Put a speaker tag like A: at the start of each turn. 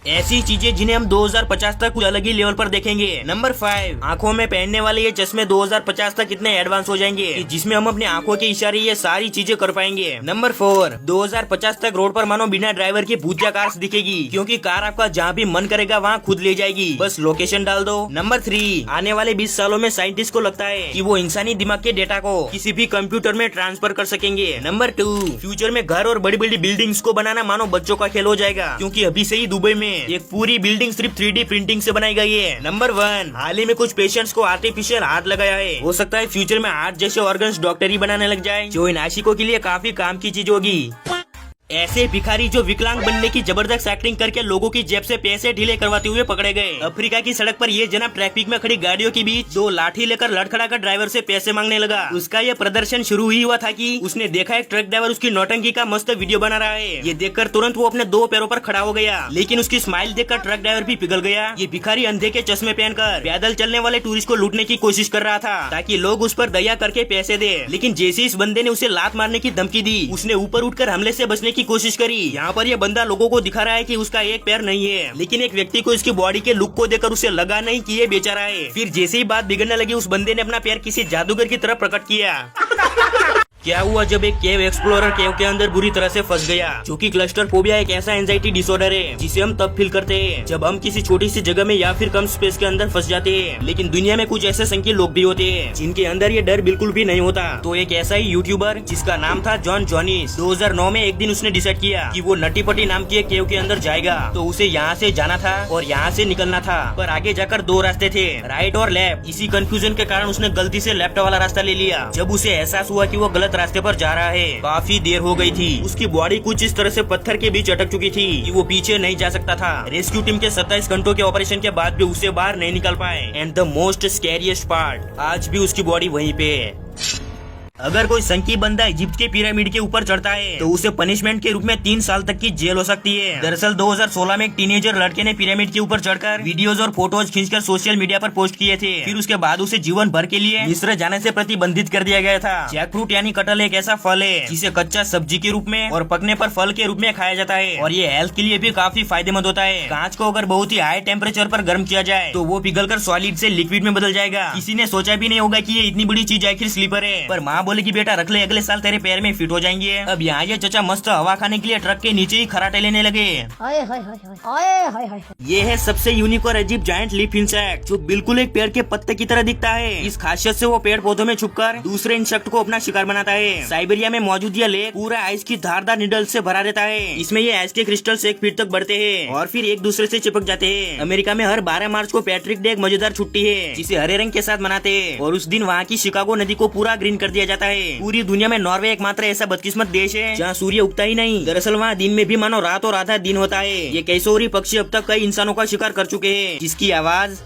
A: ऐसी चीजें जिन्हें हम 2050 तक कुछ अलग ही लेवल पर देखेंगे। नंबर 5, आंखों में पहनने वाले ये चश्मे 2050 तक इतने एडवांस हो जाएंगे कि जिसमें हम अपनी आंखों के इशारे ये सारी चीजें कर पाएंगे। नंबर 4, 2050 तक रोड पर मानो बिना ड्राइवर की भूतिया कार दिखेगी, क्योंकि कार आपका जहाँ भी मन करेगा वहाँ खुद ले जाएगी, बस लोकेशन डाल दो। नंबर 3, आने वाले 20 सालों में साइंटिस्ट को लगता है कि वो इंसानी दिमाग के डेटा को किसी भी कंप्यूटर में ट्रांसफर कर सकेंगे। नंबर 2, फ्यूचर में घर और बड़ी बड़ी बिल्डिंग्स को बनाना मानो बच्चों का खेल हो जाएगा, क्योंकि अभी से ही दुबई में एक पूरी बिल्डिंग सिर्फ 3D प्रिंटिंग से बनाई गई है। नंबर 1, हाल ही में कुछ पेशेंट्स को आर्टिफिशियल हार्ट लगाया है। हो सकता है फ्यूचर में हार्ट जैसे ऑर्गन्स डॉक्टर ही बनाने लग जाए, जो इन आशिकों के लिए काफी काम की चीज होगी। ऐसे भिखारी जो विकलांग बनने की जबरदस्त एक्टिंग करके लोगों की जेब से पैसे ढीले करवाते हुए पकड़े गए। अफ्रीका की सड़क पर ये जनाब ट्रैफिक में खड़ी गाड़ियों के बीच 2 लाठी लेकर लड़खड़ाकर ड्राइवर से पैसे मांगने लगा। उसका ये प्रदर्शन शुरू ही हुआ था कि उसने देखा एक ट्रक ड्राइवर उसकी नौटंकी का मस्त वीडियो बना रहा है। ये देखकर तुरंत वो अपने 2 पैरों पर खड़ा हो गया, लेकिन उसकी स्माइल देखकर ट्रक ड्राइवर भी पिघल गया। ये भिखारी अंधे के चश्मे पहनकर पैदल चलने वाले टूरिस्ट को लूटने की कोशिश कर रहा था, ताकि लोग उस पर दया करके पैसे दे। लेकिन जैसे इस बंदे ने उसे लात मारने की धमकी दी, उसने ऊपर उठकर हमले से बचने की कोशिश करी। यहाँ पर ये बंदा लोगों को दिखा रहा है कि उसका एक पैर नहीं है, लेकिन एक व्यक्ति को इसकी बॉडी के लुक को देखकर उसे लगा नहीं कि ये बेचारा है। फिर जैसे ही बात बिगड़ने लगी, उस बंदे ने अपना पैर किसी जादूगर की तरह प्रकट किया। क्या हुआ जब एक केव एक्सप्लोरर केव के अंदर बुरी तरह से फंस गया, क्योंकि क्लस्टर फोबिया एक ऐसा एंजाइटी डिसऑर्डर है जिसे हम तब फील करते हैं जब हम किसी छोटी सी जगह में या फिर कम स्पेस के अंदर फंस जाते हैं। लेकिन दुनिया में कुछ ऐसे संकीर्ण लोग भी होते हैं जिनके अंदर ये डर बिल्कुल भी नहीं होता। तो एक ऐसा ही यूट्यूबर जिसका नाम था जॉन जॉनिस, 2009 में एक दिन उसने डिसाइड किया कि वो नटीपटी नाम की एक केव के अंदर जाएगा। तो उसे यहाँ से जाना था और यहाँ से निकलना था, पर आगे जाकर 2 रास्ते थे, राइट और लेफ्ट। इसी कंफ्यूजन के कारण उसने गलती से लेफ्ट वाला रास्ता ले लिया। जब उसे एहसास हुआ कि वो गलत रास्ते पर जा रहा है, काफी देर हो गई थी। उसकी बॉडी कुछ इस तरह से पत्थर के बीच अटक चुकी थी कि वो पीछे नहीं जा सकता था। रेस्क्यू टीम के 27 घंटों के ऑपरेशन के बाद भी उसे बाहर नहीं निकल पाए। And the most scariest part, आज भी उसकी बॉडी वहीं पे है। अगर कोई संकी बंदा इजिप्ट के पिरामिड के ऊपर चढ़ता है तो उसे पनिशमेंट के रूप में 3 साल तक की जेल हो सकती है। दरअसल 2016 में एक टीनेजर लड़के ने पिरामिड के ऊपर चढ़कर वीडियोस और फोटोज खींचकर सोशल मीडिया पर पोस्ट किए थे। फिर उसके बाद उसे जीवन भर के लिए मिस्र जाने से प्रतिबंधित कर दिया गया था। जैकफ्रूट यानी कटहल एक ऐसा फल है जिसे कच्चा सब्जी के रूप में और पकने पर फल के रूप में खाया जाता है, और ये हेल्थ के लिए भी काफी फायदेमंद होता है। कांच को अगर बहुत ही हाई टेम्परेचर पर गर्म किया जाए तो वो पिघलकर सॉलिड से लिक्विड में बदल जाएगा। किसी ने सोचा भी नहीं होगा कि ये इतनी बड़ी चीज आखिर स्लीपर है, पर माँ बोले कि बेटा रख ले, अगले साल तेरे पैर में फिट हो जाएंगे। अब यहाँ ये चचा मस्त हवा खाने के लिए ट्रक के नीचे ही खराटे लेने लगे। ये है सबसे यूनिक और अजीब जायंट लीफ इंसेक्ट, जो बिल्कुल एक पेड़ के पत्ते की तरह दिखता है। इस खासियत से वो पेड़ पौधों में छुपकर दूसरे इंसेक्ट को अपना शिकार बनाता है। साइबेरिया में मौजूद यह लेक पूरा आइस की धारदार निडल से भरा रहता है। इसमें ये आइस के क्रिस्टल्स 1 फीट तक बढ़ते हैं और फिर एक दूसरे से चिपक जाते हैं। अमेरिका में हर 12 मार्च को पैट्रिक डे एक मजेदार छुट्टी है जिसे हरे रंग के साथ मनाते हैं, और उस दिन वहाँ की शिकागो नदी को पूरा ग्रीन कर दिया जाता है। पूरी दुनिया में नॉर्वे एकमात्र ऐसा बदकिस्मत देश है जहाँ सूर्य उगता ही नहीं। दरअसल वहाँ दिन में भी मानो रात और आधा दिन होता है। ये कैसोरी पक्षी अब तक कई इंसानों का शिकार कर चुके हैं, जिसकी आवाज